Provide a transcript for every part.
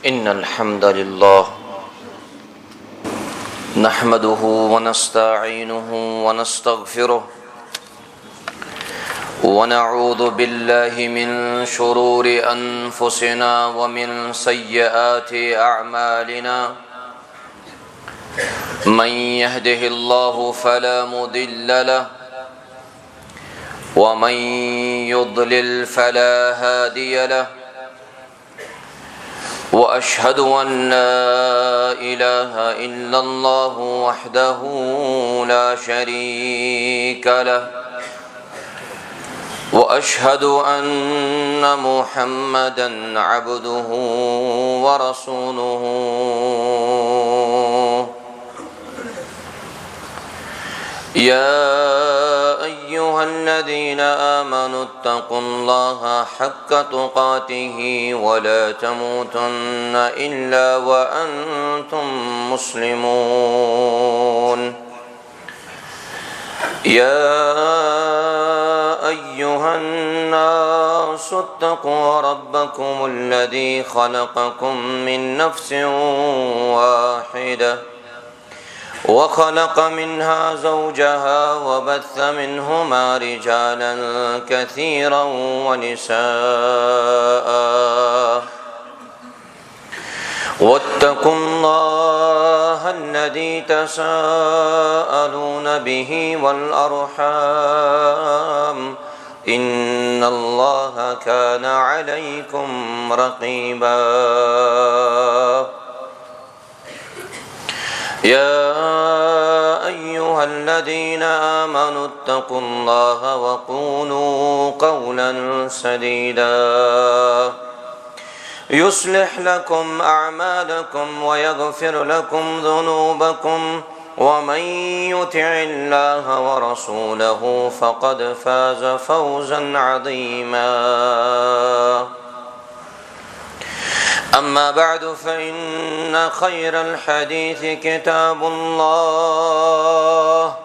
إن الحمد لله نحمده ونستعينه ونستغفره ونعوذ بالله من شرور أنفسنا ومن سيئات أعمالنا من يهده الله فلا مضل له ومن يضلل فلا هادي له وأشهد أن لا إله إلا الله وحده لا شريك له وأشهد أن محمدًا عبده ورسوله يا أيها الذين آمنوا اتقوا الله حق تقاته ولا تموتن إلا وأنتم مسلمون يا أيها الناس اتقوا ربكم الذي خلقكم من نفس واحدة وخلق منها زوجها وبث منهما رجالا كثيرا ونساء واتقوا الله الذي تساءلون به والأرحام إن الله كان عليكم رقيبا يا أيها الذين آمنوا اتقوا الله وقولوا قولا سديدا يصلح لكم أعمالكم ويغفر لكم ذنوبكم ومن يطع الله ورسوله فقد فاز فوزا عظيما أما بعد فإن خير الحديث كتاب الله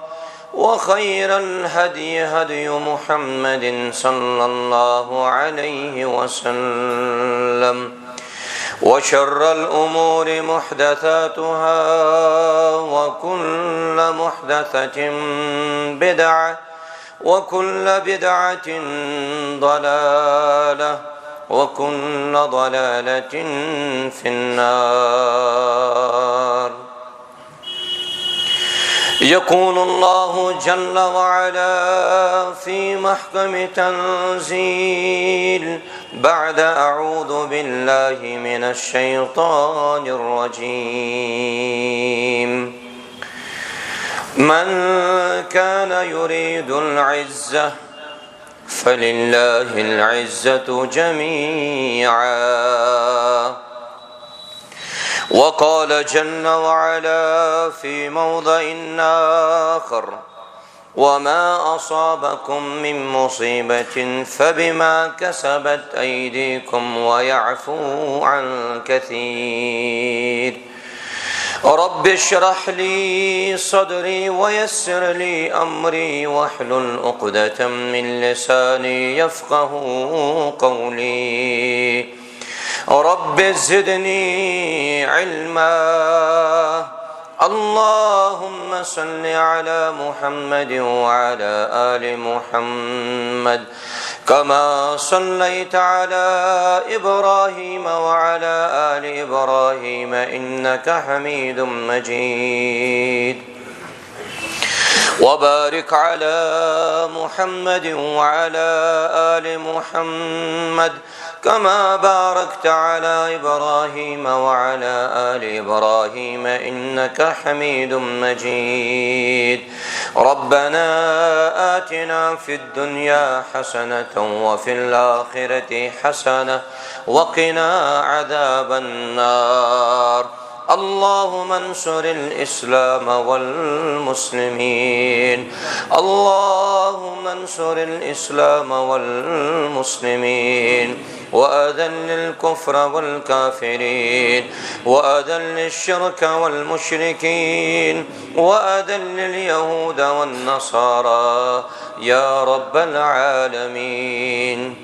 وخير الهدي هدي محمد صلى الله عليه وسلم وشر الأمور محدثاتها وكل محدثة بدعة وكل بدعة ضلالة وكل ضلالة في النار يقول الله جل وعلا في محكم تنزيل بعد أعوذ بالله من الشيطان الرجيم من كان يريد العزة فلله العزة جميعا وقال جل وعلا في موضع آخر وما أصابكم من مصيبة فبما كسبت أيديكم ويعفو عن كثير رب اشرح لي صدري ويسر لي أمري واحلل عقدة من لساني يفقه قولي رب زدني علما اللهم صل على محمد وعلى آل محمد كما صليت على إبراهيم وعلى آل إبراهيم إنك حميد مجيد وبارك على محمد وعلى آل محمد كما باركت على إبراهيم وعلى آل إبراهيم إنك حميد مجيد ربنا آتنا في الدنيا حسنة وفي الآخرة حسنة وقنا عذاب النار اللهم انصر الإسلام والمسلمين اللهم انصر الإسلام والمسلمين وأذل الكفر والكافرين وأذل الشرك والمشركين وأذل اليهود والنصارى يا رب العالمين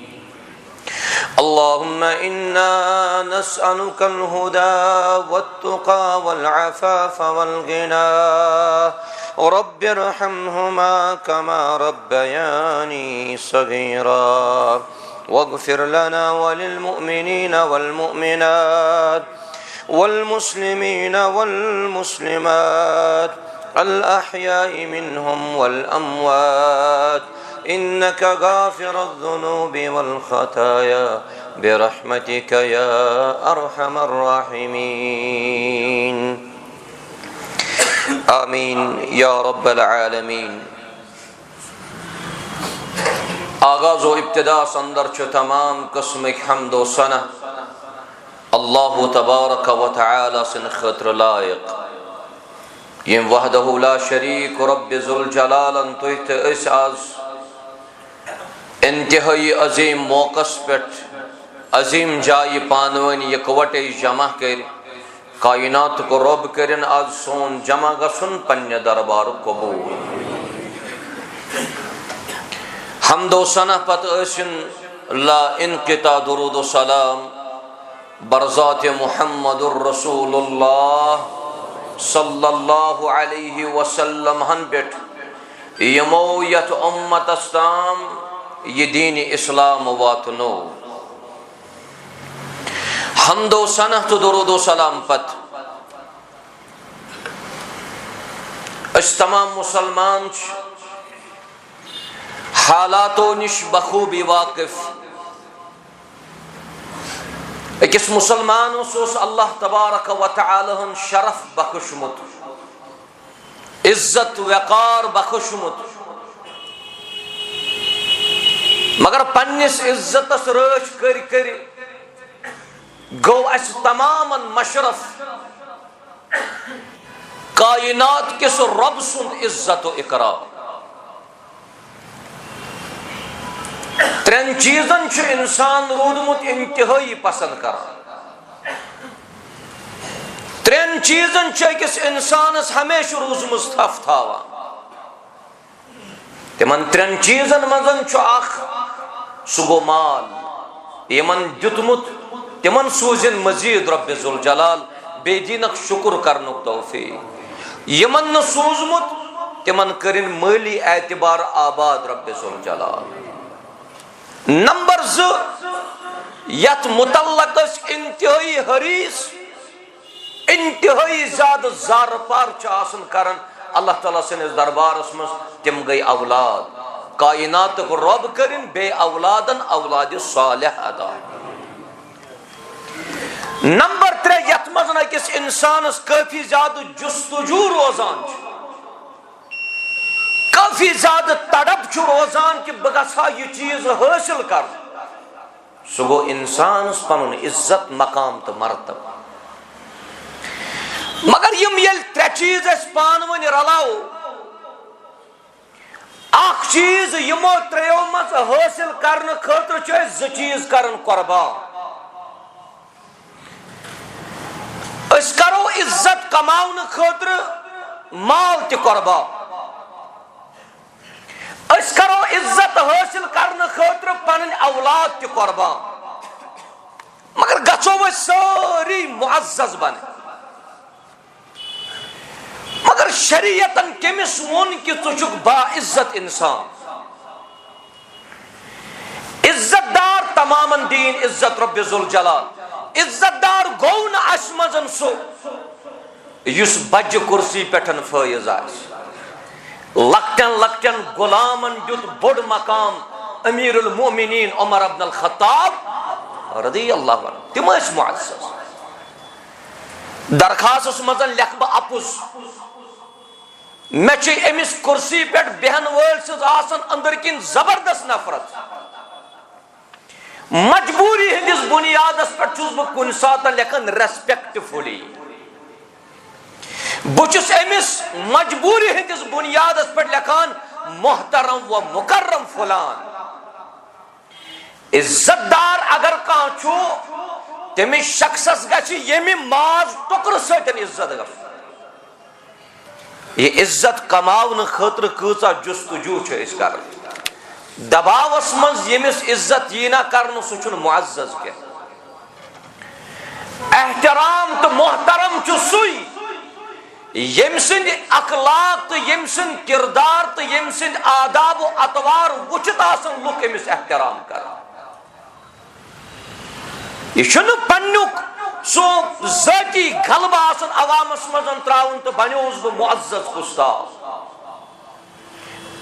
اللهم إنا نسألك الهدى والتقى والعفاف والغنى رب ارحمهما كما ربياني صغيرا واغفر لنا وللمؤمنين والمؤمنات والمسلمين والمسلمات الأحياء منهم والأموات إنك غافر الذنوب والخطايا برحمتك يا أرحم الراحمين آمين يا رب العالمين آغاز و ابتدا سندر چو تمام قسم حمد و ثنا اللہ تبارک و تعالی سن خطر لائق یم وحدہ لا شریک رب ذوالجلالن تہت اس آز انتہائی عظیم موقع پٹ عظیم جائی پانوین یکوٹے جمع کر کائنات کو رب کرن آج سون جمع گسن پنہ دربار قبول حمد و ثنا پت ٲسِن لا انقطاع درود و سلام برزات محمد الرسول اللہ صلی اللہ علیہ وسلم ہن پٹ یمو یت امت استام یہ دین اسلام واتنو حمد و ثنا تو درود و سلام پت اس تمام مسلمان حالاتو نش بخوبی واقف اکس مسلمان اس اللہ تبارک و تعالی ہن شرف بخشمت عزت وقار بخشمت مگر پنس عزت رچ کر گو اس تمام مشرف کائنات کس رب سن عزت و اقرار ترین چیزن چھ انسان رودمت انتہائی پسند کران ترین چیزن چھ کس انسانس ہمیشہ روزمز تھف تھاوان تمن ترین چیزن مزن چھ اخ سگو مال یمن دیتمت تمن سوزن مزید رب ذوالجلال بے دینک شکر کرنک توفیق یمن نہ سوزمت تمن کرن مالی اعتبار آباد رب ذوالجلال نمبر 2 یت متعلق انتہائی حریص انتہائی زیادہ زار پار آسن کرن اللہ تعالیٰ سنس دربارس مز تم گئی اولاد کائنات کو رب کرن بے اولادن اولاد صالح ادا نمبر 3 یت مزن کس انسانس کافی زیادہ جستجو روزان کافی زیادہ تڑپ چھ روزان کہ بگسا یہ چیز حاصل کر سو گو انسان پنن عزت مقام تو مرتب مگر یم یل 3 چیز اس پانون رلاو اخ چیز یمو 3 مز حاصل کرنے خاطر چھ 2 چیز کرن قربان اس کرو عزت کماؤن خاطر مال تہ قربان اس کرو عزت حاصل کرنے خاطر پن اولاد تہ قربان مگر گھو ساری معزز بن مگر شریعتن کمس ون کہ ژٕ با عزت انسان عزت دار تمام دین عزت رب ذوالجلال عزت دار گو نا اس مزن سو یس بج کرسی پٹھن فائز آس لکٹن لکٹن غلامن دیت بڑ مقام امیر المومنین عمر ابن الخطاب رضی اللہ عنہ تم اس معزز درخواست مزن لکھ بہ اپز میں چھ امس کرسی پہ بہن ول سز آسن اندر کن زبردست نفرت مجبوری ہندس بنیادس پہ چھس بہ کن سات لکھن ریسپیکٹفلی بچس امس مجبوری ہندس بنیادس پہ لکھان محترم و مکرم فلان عزت دار اگر کان چھو تمس شخصس گژھِ ییٚمہِ ماز ٹُکرٕ سۭتۍ عزت گژھُن یہ عزت کماؤن خاطر کۭژاہ جستجو چھِ أسۍ کران दबावस मज यमिस इज्जत यीना करन सु छुन मुअज्जज के एहतराम तो मोहतरम छु सुई यम सिंद अखलाक तो यम सिंद किरदार तो यम सिंद आदाब व अतवार वुचित आसन लुक अमिस एहतराम कर यह पन्नुक सो ज़ाती गलबा आसन अवामस मजन त्राउन तो बन्योस बह मुअज्जज गुस्ताख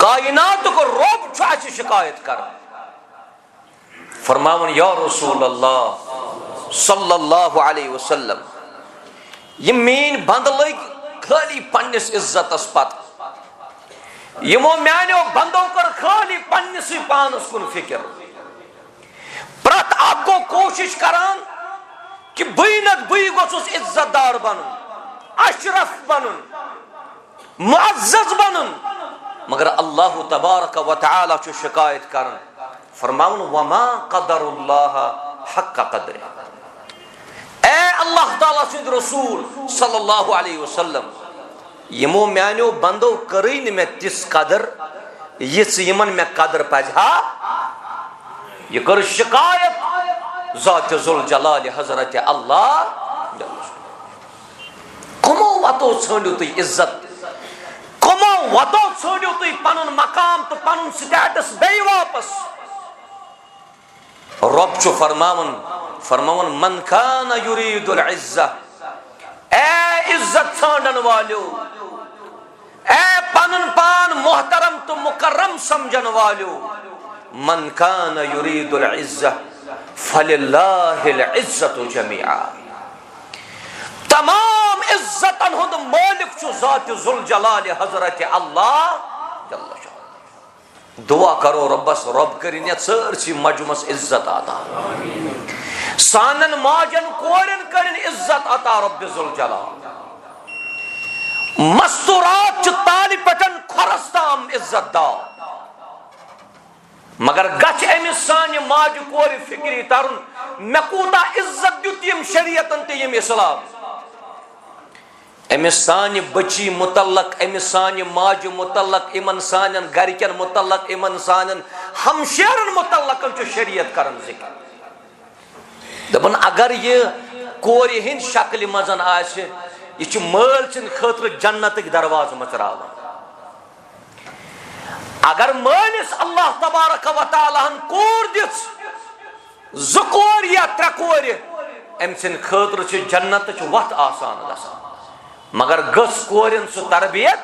कायनात को रब छु अस शिकायत कर फरमावन या रसूल अल्लाह सल्लल्लाहु अलैहि वसल्लम ये मीन बंद लग खाली पन्निस इज्जतस पत यमो म्यानो बंदो कर खाली पन्निस पानस कुन फिक्र प्रत आपको कोशिश करान कि बई गोसुस इज्जतदार बनूं अशरफ बनूं मुअज्जज बनूं मगर अल्लाह तबारक व तआला छु शिकायत करन फरमाउन वमा क़दरुल्लाह हक़्क़ क़द्रि ए अल्लाह ताला सिंद रसूल सल्लल्लाहु अलैहि वसल्लम यमो म्यानो बंदो करई न मे तिस कदर यस यमन मे कदर पजहा ये कर शिकायत ज़ात जुल जलाल हजरत अल्लाह कमो वतो छंडु तु इज्जत कमो वतो छंडु तु पनुन मकाम तो पनुन स्टेटस बे वापस रब छु फरमावन मन कान युरीदुल इज्जा ए इज्जत छांडन वालो ए पनुन पान मोहतरम तो मुकर्रम समझन वालो मन कान युरीदुल इज्जा फलिल्लाहिल इज्जतु जमीआ तमाम इज्जतन हुंद मालिक छु ज़ात जुल जलाल हजरत अल्लाह जल्ल शाह दुआ करो रब्बस रब करिन सरसी मजमस इज्जत अता सानन माजन कोरन करिन इज्जत अता रब जुल जलाल मस्तूरात च ताली पटन खरस्ताम इज्जत दा मगर गच अमिस सानि माज कोर फिक्री तरन मे कूता इज्जत दुत यम शरीयतन ते यम इस्लाम अमिस सानि बची मुतल्लक अमिस सानि माज मुतल्लक इमन सानन गरकन मुतल्लक इमन सानन हमशेरन मुतल्लक च शरीयत करन जिक्र दबन अगर ये कोर हिंद शक्ल मजन आसे यह मल सिंद खतर जन्नत दरवाज मचरावन अगर मानिस अल्लाह तबारक व तआला कोर दिस ज कोर या त्रे कोर अम सिंद खतर जन्नत वत आसान गसान मगर गस कोरन सु तरबियत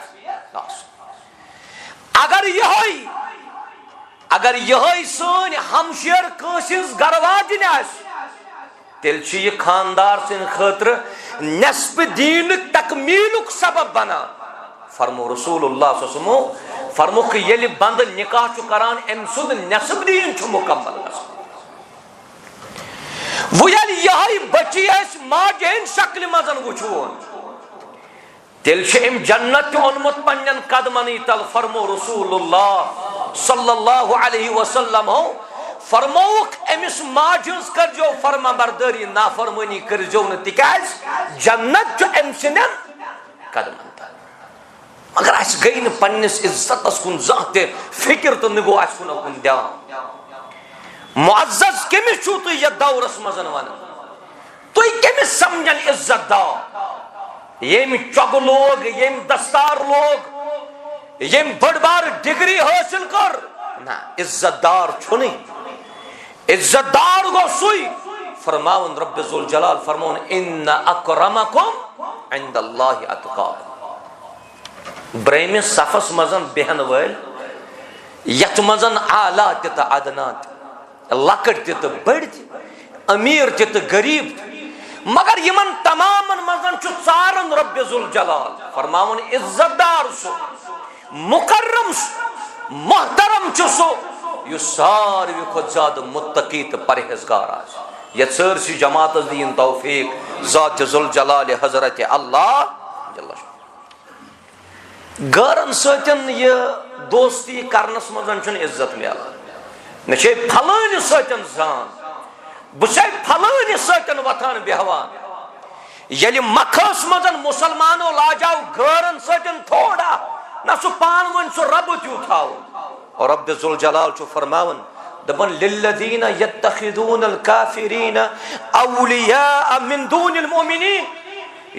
अगर यह सन हमशेर कंसिस गरवाजिन आस तेल यह खानदार सिंद खतर नस्ब दीन तकमीलुक सबब बना फरमो रसूलुल्लाह सल्लल्लाहु अलैहि वसल्लम फरमो कि यलि बंद निकाह छु करान अम सुद नस्ब दीन छु मुकम्मल गसान वो यलि यही बची आस माजेन शक्ल मजन वुचोन तेल अम जन्नत ओनमुत पन्न कदमन तल फरमो रसूलुल्लाह सल्लल्लाहु अलैहि वसल्लम हो फरमोक अमिस माजस करजो फरमा बरदारी नाफरमानी करजो न तिकाज जन्नत छु अम सिंदन कदमन तल मगर अस गई न पन्निस इज्जतस कुन जाते फिक्र तो निगो अस कुन ध्यान मुअज्जज केमिस छु तु य दौरस मजन वन तु केमिस समझन इज्जत दा येम चग लोग येम दस्तार लोग येम बड़बार डिग्री हासिल कर ना इज्जतदार छु नहीं इज्जतदार गो सुई फरमावन रब जुल जलाल फरमावन इन्न अकरमकुम इंदल्लाहि अतकाकुम ब्रह्म सफस मजन बेहन वल यथ मजन आला तित अदनात लकट तित बड़ अमीर तित गरीब मगर यमन तमामन मजन छु सारन रब जुल जलाल फरमावन इज्जतदार सु मुकर्रम सु मोहतरम छु सु यु सारवी खुद ज्यादा मुत्तकी तो परहेजगार आस ये सरसी जमात दीन तौफीक ज़ात जुल जलाल हजरत अल्लाह गरन सतन ये दोस्ती करनस मजन इज्जत मिलान मे फलान सतन जान बह फलान सतन वथान बेहवान यलि मखस मजन मुसलमानो लाजाव गरन सतन थोड़ा न सु पान वन सु रब त्यू थाव और रब्बे ज़ुल जलाल छु फरमावन दबन लिल्लज़ीना यत्तखिज़ूनल काफ़िरीना औलिया मिन दूनिल मोमिनीन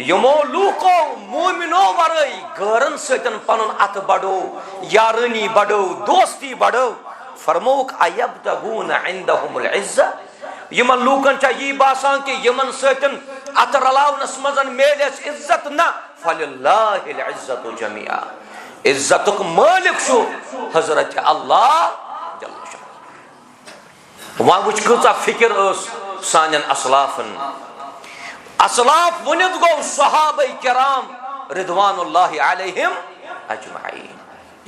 यमो लूको मोमिनो वरई गरन सतन पनुन अत बड़ो यारनी बड़ो दोस्ती बड़ो फरमोक अयब्तगून इंदहुमुल इज्जा यमन लूकन चा यी बासान के यमन सतन अत रलावनस मजन मेलेस इज्जत ना फलिल्लाहिल इज्जतु जमीआ इज्जतुक मालिक छु हजरत अल्लाह जल्ल शाह। वहां वुच कचा फिक्र ओस सानन असलाफन असलाफ वनित गो सहाबा किराम रिदवानुल्लाहि अलैहिम अजमईन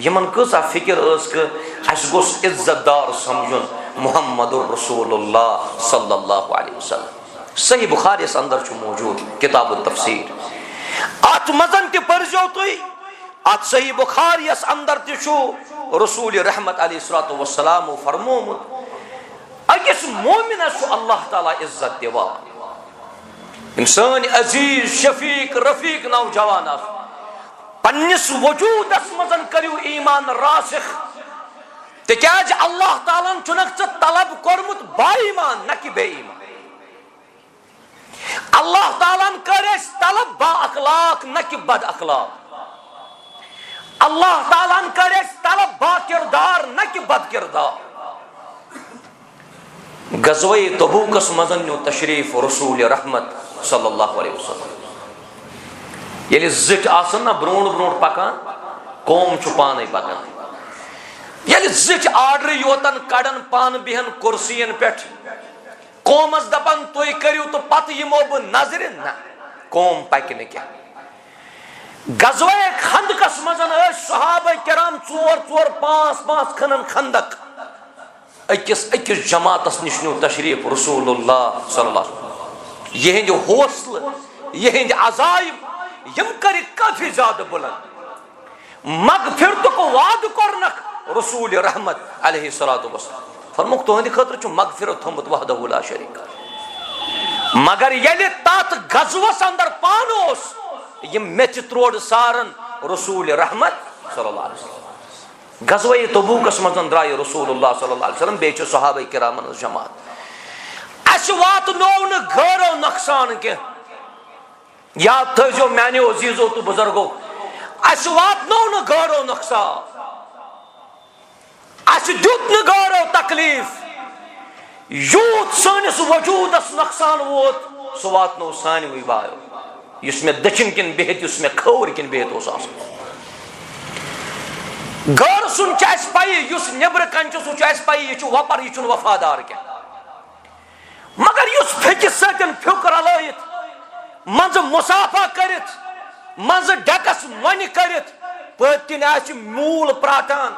यमन कचा फिक्र ओस के अस गोस इज्जतदार समझुन मुहम्मदुर रसूलुल्लाह सल्लल्लाहु अलैहि वसल्लम। सही बुखारी अंदर छु मौजूद किताब तफसीर अत मजन ते परजो तुई अत सही बुखारी अंदर ते छु रसूल रहमत अलैहिस्सलातु वस्सलाम फरमोमुत अकिस मोमिनस अल्लाह ताला इज्जत दिवान इंसान अजीज शफीक रफीक नौजवान पन्निस वजूदस मजन करियो ईमान रासिख तिक्याज अल्लाह ताला चुनक तलब कोरमुत बाईमान न कि बेईमान अल्लाह ताला करेस तलब बा अखलाक न कि बद अखलाक अल्लाह ताला करेस तलब बा किरदार न कि बद किरदार। गज़वे तबूकस मजन न्यू तशरीफ रसूल रहमत सल्लल्लाहु अलैहि वसल्लम येले जिट आसन ना ब्रोंड ब्रोंड पकान कौम छु पाने पकान येले जिट आर्डर योतन कड़न पान बिहन कुर्सियन पेठ कौमस दपन तुई करियो तो पत यमो ब नजर ना कौम पकने क्या। गज़वे खंदकस मजन सहाबा किराम 4 5 खनन खंदक अकिस अकिस जमातस निश न्यू तशरीफ रसूलुल्लाह सल्लल्लाहु अलैहि वसल्लम यहंद हौसल यहंद अजाइब यम कर काफी ज्यादा बुलंद मगफिरत को वाद करनक रसूल रहमत अलैहिस्सलातु वस्सलाम फरमुक तुहंद खतर छु मगफिरत थमुत वहदहु ला शरीक मगर यले तात गज़वस अंदर पानोस यम मेच त्रोड सारन रसूल रहमत सल्लल्लाहु अलैहि वसल्लम। गज़वे तबूकस मजन द्राय रसूलुल्लाह सल्लल्लाहु अलैहि वसल्लम बेच सहाबा किरामन जमात अस वात नो न घरो नुकसान के याद थो मानो अजीजो तो बुजुर्गो अस वात नो न घरो नुकसान अस दुत न घरो तकलीफ यूत सानिस वजूदस नुकसान वोत सो वात नो सानि विबायो इसमें दक्षिण किन बेहत उसमें खौर किन बेहत ओस आसन घर सुन चास पाई युस नेबर कन सु चास पाई ये छु वपर ये छु वफादार क्या मगर युस फेकिस सतन फ्युक रलायत मंज मुसाफा करित मंज डकस मन करित पतिन आस मूल प्राटान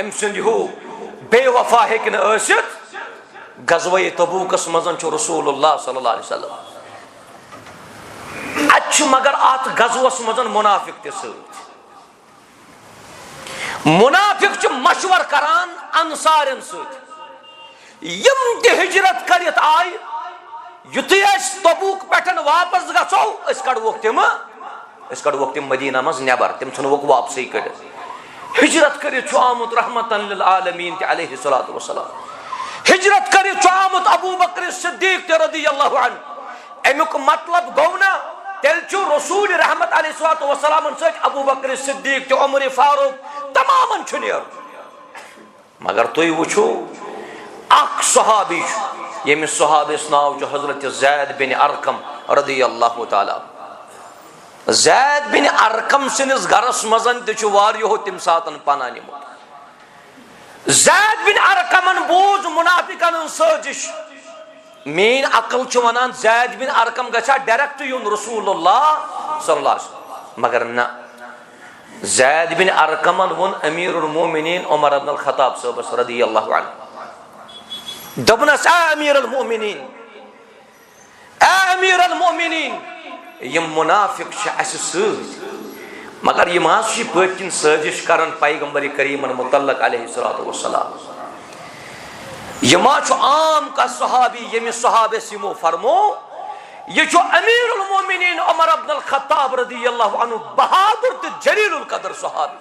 एम सुंद हो बेवफा हेकन आसित गज़वे तबूकस मजन छु रसूलुल्लाह सल्लल्लाहु अलैहि वसल्लम अच्छ मगर आत गज़वस मजन मुनाफिक ते सत मुनाफिक छु मशवर करान अंसारन सत यम ते हिजरत करित आय युति अस तबूक पेटन वापस गसो अस कड़वोक तिम मदीना मज नेबर तिम छनवोक वापस कड़ हिजरत करित छु आमुत रहमतन लिल आलमीन ते अलैहिस्सलातु वस्सलाम हिजरत करित छु आमुत अबू बकर सिद्दीक ते रदियल्लाहु अन्हु एमुक मतलब गौना तेल छु रसूल रहमत अलैहिस्सलातु वस्सलाम सत अबू बकर सिद्दीक ते उमर फारूक तमामन छु नेर मगर तुई वुछो अख सहाबी यमिस सहाबिस नाव छु हजरत ज़ैद बिन अरकम रदियल्लाहु ताला ज़ैद बिन अरकम सिनिस गरस मजन ते छु वारियो तिम सातन पना निमुत ज़ैद बिन अरकमन बोज मुनाफिकन साजिश मेन अकल छु वनान ज़ैद बिन अरकम गछा डायरेक्ट युन रसूलुल्लाह सल्लल्लाहु अलैहि वसल्लम मगर ना ज़ैद बिन अरकमन वोन अमीरुल मोमिनीन उमर इब्न अल खत्ताब साहब रदियल्लाहु अन्हु दबनस अमीरुल मोमिनीन यम मुनाफिक छ अस सत मगर यम हास पतिन साजिश करन पैगंबर करीमन मुतल्लक अलैहिस्सलातु वस्सलाम यमा छु आम का सहाबी यम सहाबे सिमो फरमो ये छु अमीरुल मोमिनीन उमर इब्न अल खत्ताब रदियल्लाहु अन्हु बहादुर ते जलीलुल कदर सहाबी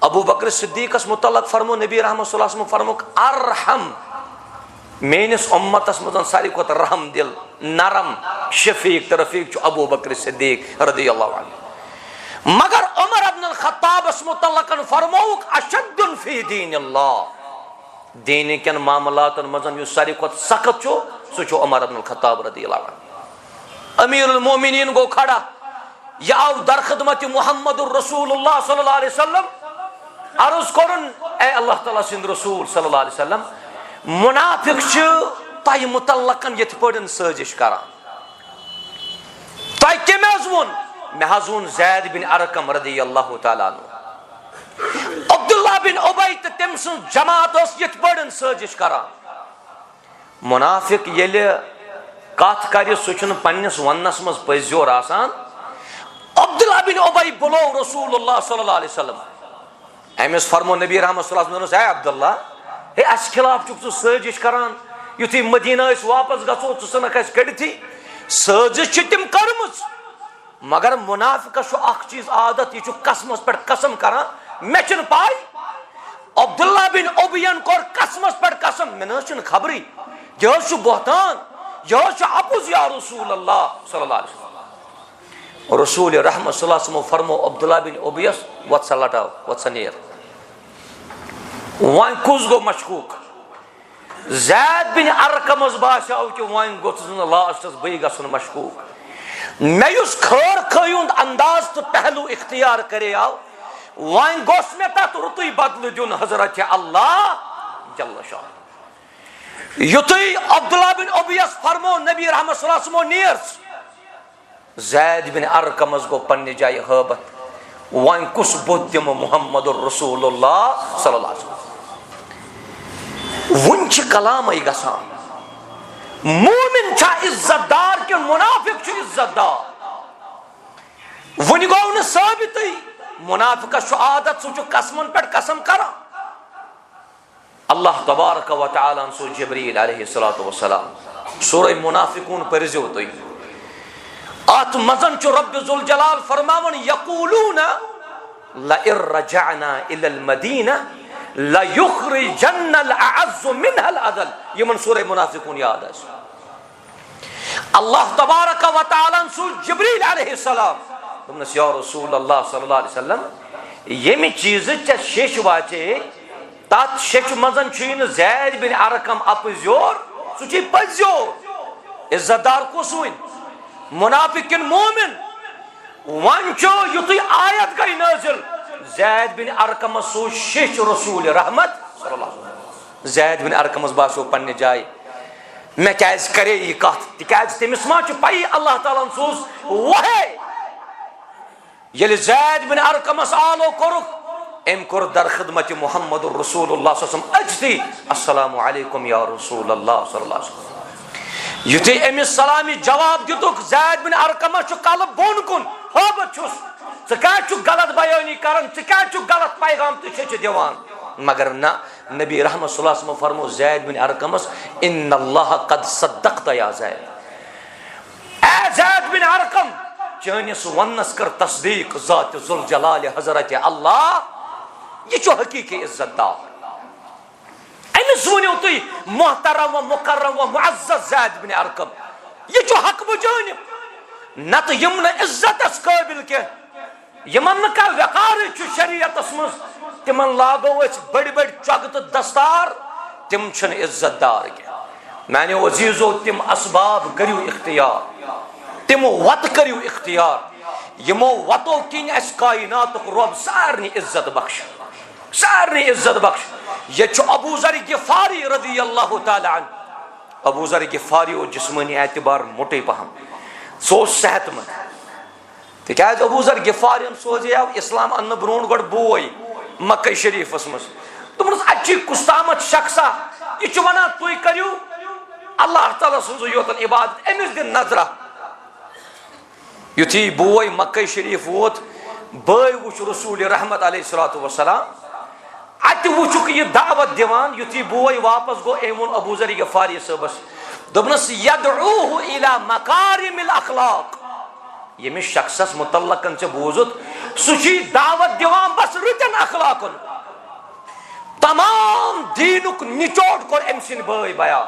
अबू बकर सिद्दीकस मुतल्लक फरमो नबी रहमत सल्लल्लाहु अलैहि वसल्लम फरमुक अरहम मेनिस उम्मतस मजन सारी खुद रहम दिल नरम शफीक तरफीक अबू बकर सिद्दीक रदियल्लाहु अन्हु। मगर उमर इब्न अल खत्ताबस मुतल्लकन फरमोक अशद्दुन फी दीनिल्लाह दीन केन मामलातन मजन यु सारी खुद सख्त छो सु छो उमर इब्न अल खत्ताब रदियल्लाहु अन्हु। अमीरुल मोमिनीन गो खड़ा यह आव दर खिदमत मुहम्मदुर रसूलुल्लाह सल्लल्लाहु अलैहि वसल्लम अर्ज करन ए अल्लाह ताला सिंद रसूल सल्लल्लाहु अलैहि वसल्लम मुनाफिक तह मुतल्लकन यथ पड़न साजिश करान तह कम वोन मे वोन ज़ैद बिन अरकम रदियल्लाहु ताला अन्हु। अब्दुल्लाह बिन उबई तो तम सं जमात यथ पड़न साजिश करान। मुनाफिक येले कथ कर सह पन्नस वनस मज पजोर आसान। अब्दुल्लाह बिन उबई बुलो रसूलुल्लाह सल्लल्लाहु अलैहि वसल्लम अमिस फरमो नबी रहमत सल्लल्लाहु अलैहि वसल्लम अब्दुल्लाह हे अस खिलाफ चुक साजिश करान युथी मदीना वापस गो चुनक कड़ी साजिश तम कर्म मगर मुनाफिकस चीज आदत यह कसमस पे कसम करान मे पाई अब्दुल्लाह बिन उबयन कोर कसमस पे कसम मे न खबरी यह बहतान यह अपुज या रसूल अल्लाह सल्लल्लाहु अलैहि वसल्लम। रसूल रहमत सल्लल्लाहु अलैहि वसल्लम फरमो अब्दुल्लाह बिन उबयस वत्स लटाव वत्स नेर वन कुस गो मशकूक ज़ैद बिन अरकमस बासाव कि वन गोस लास्टस बी गन मशकूक मे खर खुंद अंदाज तो पहलू इख्तियार करे आव वन गोस मे तथ रुतु बदल दिन हजरत अल्लाह जल्ल शाह युतु अब्दुल्लाह बिन उबयस फरमो नबी रहमत सल्लल्लाहु अलैहि वसल्लम नीर ज़ैद बिन अरकमस गो पन्ने जाय हबत वन कुस बुद्धिम मुहम्मदुर रसूलुल्लाह सल्लल्लाहु अलैहि वसल्लम वन कलाम गसान मोमिन इज्जतदार के मुनाफिक इज्जतदार वन गो न साबित मुनाफिक आदत सह कसमन पे कसम कर। अल्लाह तबारक व तआला सो जिब्रील अलैहिस्सलातु वस्सलाम सूरह मुनाफिकून परजो तुई आत मजन रब जुल जलाल फरमावन यकूलून लइन रजअना इलल मदीना लयुखरिजन्नल अअज़्ज़ु मिनहल अज़ल यमन सूरह मुनाफिकून याद है। अल्लाह तबारक व तआला सु जिब्रील अलैहिस्सलाम तुमने या रसूल अल्लाह सल्लल्लाहु अलैहि वसल्लम यमि चीज च शेष वाचे तात शेष मजन छुन ज़ैद बिन अरकम अपजोर सु पजोर इज्जतदार कुस वन मुनाफिक मोमिन वन युत आयत गई नाजिल ज़ैद बिन अरकम सो शेष रसूल रहमत ज़ैद बिन अरकमस बासो पन्ने जाय मे क्या करे यह कथ तिकाज तमिस मा पई अल्लाह ताला सोज वहे ये ज़ैद बिन अरकमस आलो कोरुक एम कोर दर खिदमत मुहम्मद रसूलुल्लाह सल्लल्लाहु अलैहि वसल्लम अजती अस्सलामु अलैकुम या रसूलल्लाह सल्लल्लाहु अलैहि वसल्लम युति अमिस सलामी जवाब दितुक ज़ैद बिन अरकमस कल बोन कुन हबत क्या गलत बयानी कर क्या गलत पैगाम तो दिवान मगर ना नबी रहमत सल्लल्लाहु अलैहि वसल्लम फरमो ज़ैद बिन अरकमस इन्नल्लाह कद सद्दक़त या ज़ैद ए ज़ैद बिन अरकम चानिस वन्नस कर तस्दीक ज़ात ज़ुल जलाल हज़रत अल्लाह यह हकीकी इज्जतदार अमिस वनो तुम मोहतरम व मुकर्रम व मुअज़्ज़ज़ ज़ैद बिन अरकम यह हक बजानिब न तो यम इज्जतस काबिल के यमन का वकार शरीयत मज तिमन लागो बड़ बड़ चग तो दस्तार तिम इज्जतदार के मानो अजीजो तिम असबाब करू इख्तियार तिम वत करू इख्तियार यमो वतो किन अस कायनात रब सारनी इज्जत बख्श ये अबू ज़र गिफारी रज़ियल्लाहु ताला अन्हु अबू ज़र गिफारी और जिस्मानी एतबार मोटे पहम सो सेहतमंद तिकाज अबू ज़र गिफारी सोजे आव इस्लाम अन्न ब्रोन गो बोय मक्का शरीफस मज तुम अच्छी कुस्तामत शख्सा यह वना तुम करू अल्लाह ताला सो योतन इबादत अमिस दिन नजरा युथी बोय मक्का शरीफ वोत बय वुच रसूल रहमत अलैहिस्सलातु वस्सलाम अत वुचुक यह दावत दिवान युथी बोय वापस गो एवं अबू ज़र गिफारी सबस दोपनस यदऊहु इला मकारिमिल अखलाक यमिस शख्सस मुतल्लकन से बूजुत सुची दावत दिवान बस रुतन अखलाकुन तमाम दीनुक निचोड़ कर एमसिन भाई बया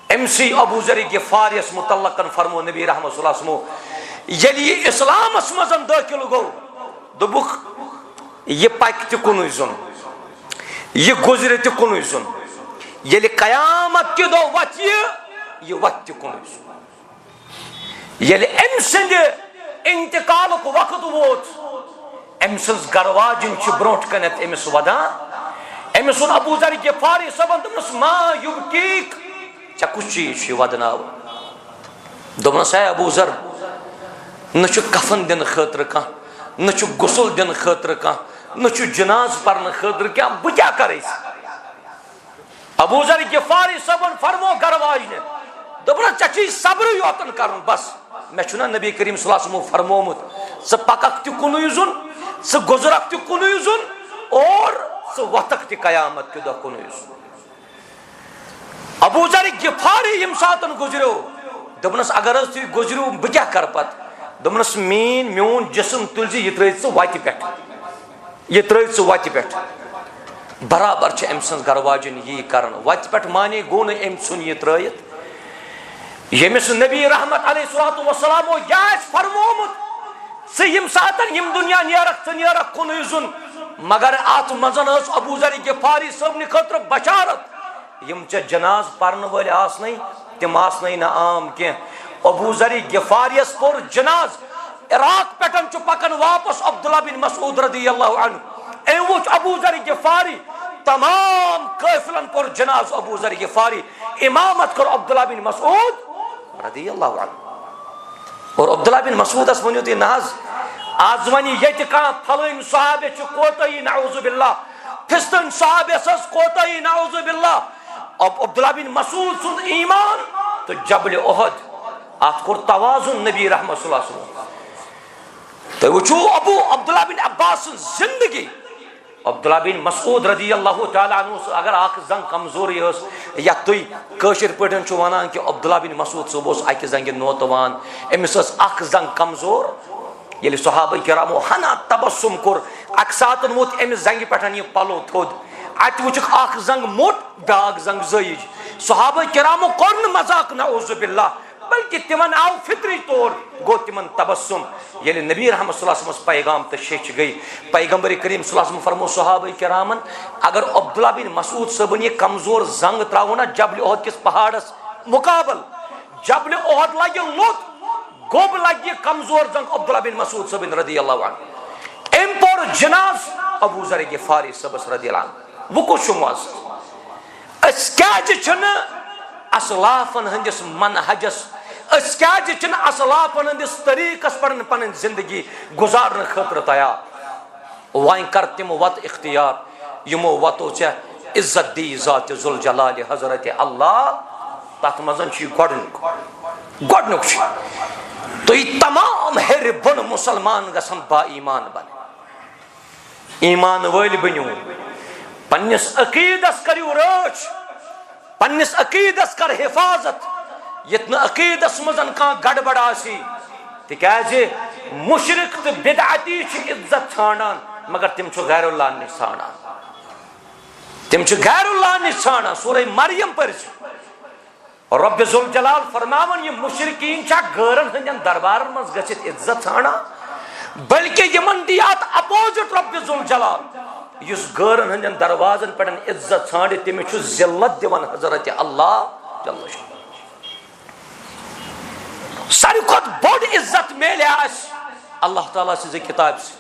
एमसी अबू जर गिफारियस मुतल्लकन फरमो नबी रहमत सल्लल्लाहु अलैहि वसल्लम यलि इस्लामस मजन दाखिल गो दोबुख ये पक त कुन जुन ये गुजरे त कुन जुन यलि कयामत के दो वत ये वत त कुन जुन यलि एमसिन इंतकाल को वक्त वोत एमसिन गरवाजिन छ ब्रोट कनत एमस वदा एमस अबू जर गिफारी सबन दमस मा युबकीक चा कुछ चीज वदनाव दोनस है अबू जर न कफन दिन खतर कह न गुसल दिन खतर कह न जनाज पढ़ने खतर क्या बह क्या कर अबू जर गिफारी सबन फरमो गरवाज ने दोपन चा सब्र योतन कर बस मे नबी करीम सल्लल्लाहु अलैहि वसल्लम फरमोमुत स पकक त कुन जुन स गुजरक त कुन जुन और स वतक त कयामत के दो कुन जुन अबू जर गिफारी यम सातन गुजरो दोपनस अगर तुम गुजरो बह क्या कर पत दोपनस म्यून जिस्म तुलजी यह त्रत वत पे यह त्रत वत पे बराबर अम सज गरवाजन यी कर वत पे माने गो न अम सुन यह त्रत यमिस नबी रहमत अलैहिस्सलातु वस्सलामो यास फरमोमुत से यम सातन यम दुनिया नेरक त नेरक कुन जुन मगर आत मजन अबू जर गिफारी सबन खतर बशारत यम चे जनाज पढ़न वाले आसन तम आसन न आम कह अबू जर गिफारियस पोर जनाज इराक पेटन पकन वापस अब्दुल्ला बिन मसूद रदियल्लाहु अन्हु ए वो अबू जर गिफारी तमाम काफिलन पोर जनाज अबू जर गिफारी इमामत कर अब्दुल्ला बिन मसूद रदियल्लाहु अन्हु और अब्दुल्ला बिन मसूद अस वनियो नाज आज वनी ये कह फलन सहाबे कोतई नऊज़ु बिल्लाह फिस्तन सहाबे सस कोतई नऊज़ु बिल्लाह अब अब्दुल्ला बिन मसूद सुन ईमान तो जबल उहद आत कोर तवाजुन नबी रहमत सल्लल्लाहु अलैहि वसल्लम तो वो अबू अब्दुल्ला बिन अब्बास जिंदगी अब्दुल्ला बिन मसूद रदियल्लाहु ताला अन्हु अगर आख जंग कमजोरी या तुई कशिर पटन छु वनान कि अब्दुल्ला बिन मसूद सोबोस आक जंग नोतवान एमिस अख जंग कमजोर यलि सहाबा किरामो हना तबस्सुम कोर अक्सातन वोत एमिस जंग पटन ये पलो थोद अत वुचक अख जंग मोट बाग जंग जयज सहाबा किरामो कोन मजाक नऊज़ु बिल्लाह बल्कि तिमन आव फित्री तौर गो तिमन तबस्सुम यलि नबी रहमत सल्लल्लाहु अलैहि वसल्लम पैगाम तशरीह गई पैगंबर करीम सल्लल्लाहु अलैहि वसल्लम फरमो सहाबा किरामन अगर अब्दुल्ला बिन मसूद सबन ये कमजोर जंग त्रावो ना जबल उहद किस पहाड़स मुकाबल जबल उहद लगे लोत गोब लगे कमजोर जंग अब्दुल्ला बिन मसूद सबन रदियल्लाहु अन्हु एम पर जनाज अबू जर गिफारी सबस रदियल्लाहु अन्हु वो कुछ मज अस क्या जन असलाफन हंदिस मनहजस अस क्या जन असलाफन हंदिस तरीकस पर पन जिंदगी गुजारन खतर तैयार वाइन कर तिम वत इख्तियार यमो वतो चे इज्जत दी जात जुल जलाल हजरत अल्लाह तत मजन छी गडनुक तो ये तमाम हेर बन मुसलमान गसन बा ईमान बन ईमान वल बनो पन्निस अकीदस करियो रोच पन्निस अकीदस कर हिफाजत यतन अकीदस मजन का गड़बड़ आसी तिकाजे मुशरिक तो बिदअती छ इज्जत छानान मगर तिम छ गैरुल्लाह नि छानान तिम छ गैरुल्लाह नि छानान सूरह मरियम पर रब्ब जुल जलाल फरमावन ये मुशरिकीन छ गैरन हंदन दरबार मस गछित इज्जत छाना बल्कि यमन दियात अपोजिट रब्ब जुल जलाल युस गैरन हंदन दरवाजन पड़न इज्जत छाड़े तिम छ जिल्लत दिवन हजरत अल्लाह जल्ल शाह सारी खुद बड़ इज्जत मेले अल्लाह ताला से किताब से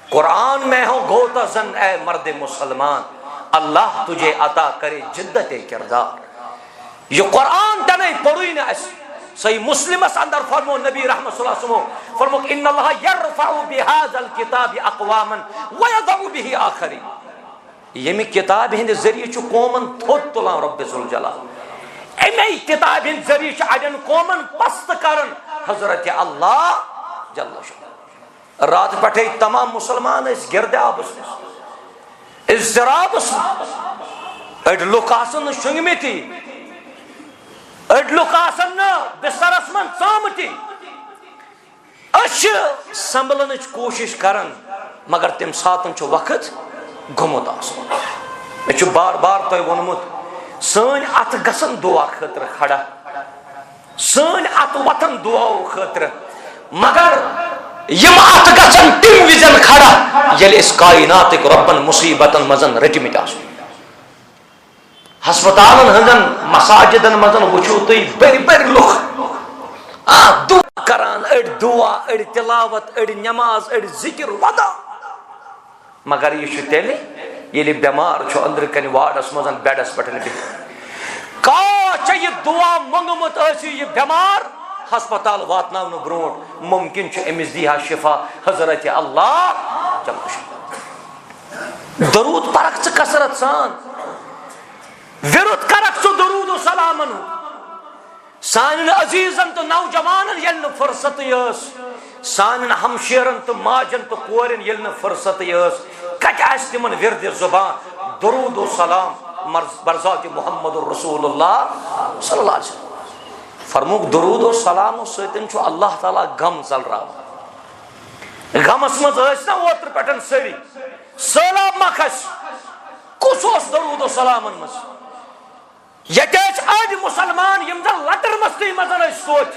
कुरान में हो गोता जन ए मर्द मुसलमान अल्लाह तुझे अता करे जिद्दत किरदार ये कुरान तने पढ़ी न सही मुस्लिम अंदर फरमो नबी रहमत सल्लल्लाहु अलैहि वसल्लम फरमो इन्नल्लाह यरफउ बिहाज़ल किताब अक़वामन व यदउ बिही आखरी यमी किताब हिंद जरिए छु कौमन थोत तुला रब्ब जुल जलाल एमे किताब हिंद जरिए छु अजन कौमन पस्त करन हजरत अल्लाह जल्ल शाह रात पठे तमाम मुसलमान इस गिरदाबस इज़राबस अड लुकासन शुंगमिति अड लुकासन बिस्तरस मन सामति संभलन कोशिश करान मगर तम सात वक्त गोमुत मे बार बार तुम वोनमुत सन अत गसन दुआ खतर खड़ा सन अत वतन दुआ खतर मगर यम अत गसन तम विजन खड़ा ये कायनात रब्बन मुसीबतन मजन रटमित हस्पतालन हजन मसाजिदन मजन वुचो तुम बड़ बड़ लुख दुआ करान अड़ दुआ अड़ तिलावत अड़ नमाज अड़ जिक्र वदा मगर यह तेले ये बेमार अंदर कन वार्डस मजन बेडस पे का यह दुआ मंगमुत यह बेमार हस्पताल वातन ब्रो मुमकिन अमिस दिहा शिफा हजरत अल्लाह दरूद परख कसरत सान विरुद्ध करक दरूद सलामन सान अजीजन तो नौजवान ये फुर्सत सान हमशेरन तो माजन तो कोरन ये फुर्सत कत तिम विरद जुबान दरूद सलाम बरजात मोहम्मद रसूलुल्लाह सल्लल्लाहु अलैहि वसल्लम फरमुक दरूद सलाम सतन अल्लाह ताला गम चल रहा गमस मज ना ओत्र पे सरी सैलाब मखस कुस दरूद सलामन मज ये अड़ मुसलमान यम जन लटर मस्ती मजन सोच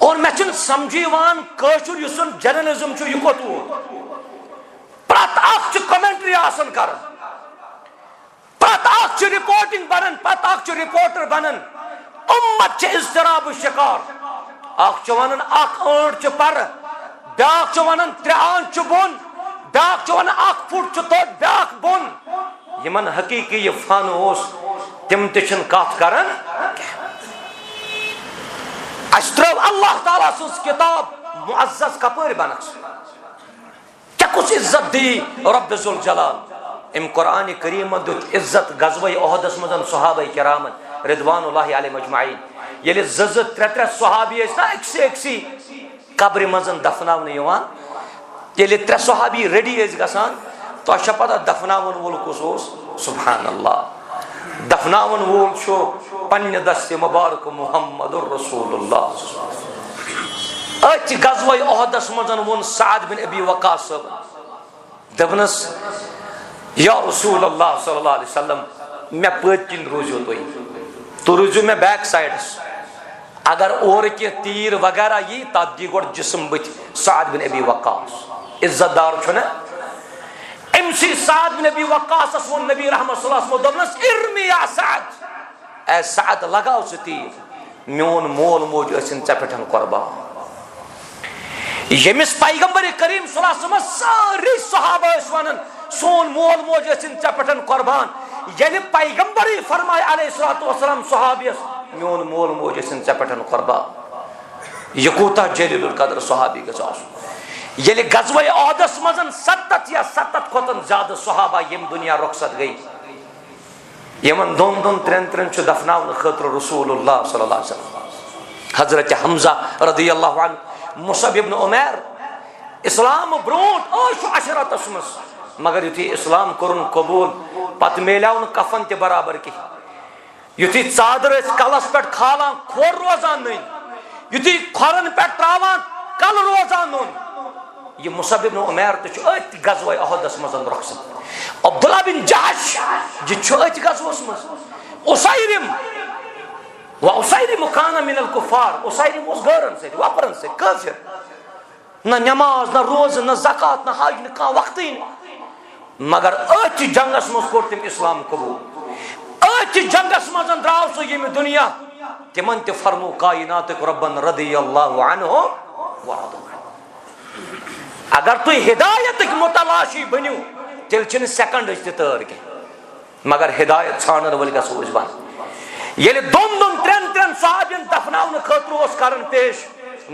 और मे समझान कशुर जर्नलिज्म यह कोत प्रत कमेंट्री कर प्रत रिपोर्टिंग बनन पत रिपोर्टर बनन उम्मत इज़्तिराब शिकार वन अठ पर ब्या वन 3 आंच बोन ब्या वन 1 फुट तो ब्या बोन यमन हकीकी ये फन तम तन कत कर अल्लाह ताला सज किताब मुअज़्ज़ज़ कपर बनस क्या कुछ इज्जत दी रब्ब ज़ुल जलाल इम कुरान करीम दुत इज्जत गज़वे उहदस मजन सहाबा किरामन रिदवानुल्लाहि अलैहिम अजमईन ये ज़ 3 सहाबी ना अक्सी कब्र मजन दफनावन यवान ये 3 सहाबी रेडी गसान तो पता दफनावन वोल कुस सुभान अल्लाह दफनावन वोल पन्ने दस्ते मुबारक मुहम्मदुर रसूलुल्लाह अच गज़वे उहदस मजन वोन साद बिन अबी वक़ास दपनस या रसूलुल्लाह सल्लल्लाहु अलैहि वसल्लम मे पतिन रोजो तो रोजो मे बैक साइड अगर और के तीर वगैरह यी तथ दी गोड़ जिस्म बथ साद बिन अबी वक़ास इज्जतदार छुना इमसी साद बिन अबी वक़ास वो नबी रहमत सल्लल्लाहु अलैहि वसल्लम दपनस इरमी या साद ए साद लगाओ से तीर मोन मोल मोज असिन चपेठन कुर्बान यमिस पैगंबर करीम सल्लल्लाहु अलैहि वसल्लम सारी सहाबा वनन सोन मोल मोज असिन चपेठन कुर्बान ये पैगंबर फरमाए अलैहिस्सलातु वस्सलाम सहाबियस मोन मोल मोज असिन चपेठन कुर्बान यह कूता जलीलुल कदर सहाबी गस ये गज़वे उहदस मजन 70 या 70 खोतन ज्यादा सहाबा यम दुनिया रुखसत गई यमन 2 3 दफनावन खतर रसूलुल्लाह सल्लल्लाहु अलैहि वसल्लम हजरत हमजा रदियल्लाहु अन्हु मुसअब इब्न उमैर इस्लाम ब्रोट अशरतस मस मगर युथी इस्लाम कोरुन कबूल पत मेलावन कफन ते बराबर की युथी चादर कलस पे खालान खोर रोजान नहीं युथी खोरन पे त्रावान कल रोजान नोन ये मुसअब इब्न उमैर तो अत गज़वे उहदस मजन रुखसत अब्दुल्लाह बिन जहश जो अत गज़वस मज उसैरिम व उसैरिम कान मिनल कुफार उसैरिम उस गरन से वपरन से काफिर न नमाज न रोज न ज़कात न हज न का वक्त मगर अत जंगस मज कोर तिम इस्लाम कबूल अत जंगस मजन द्राव सो ये दुनिया तिमन ते फरमो कायनात रब्बन रदियल्लाहु अन्हु व रदु अगर तु हिदायत मुतलाशी बनो तेल चुन सेकंड तर के मगर हिदायत छानन वल गसोज बन ये 2 3 सहाबियन दफनावन खतर करन पेश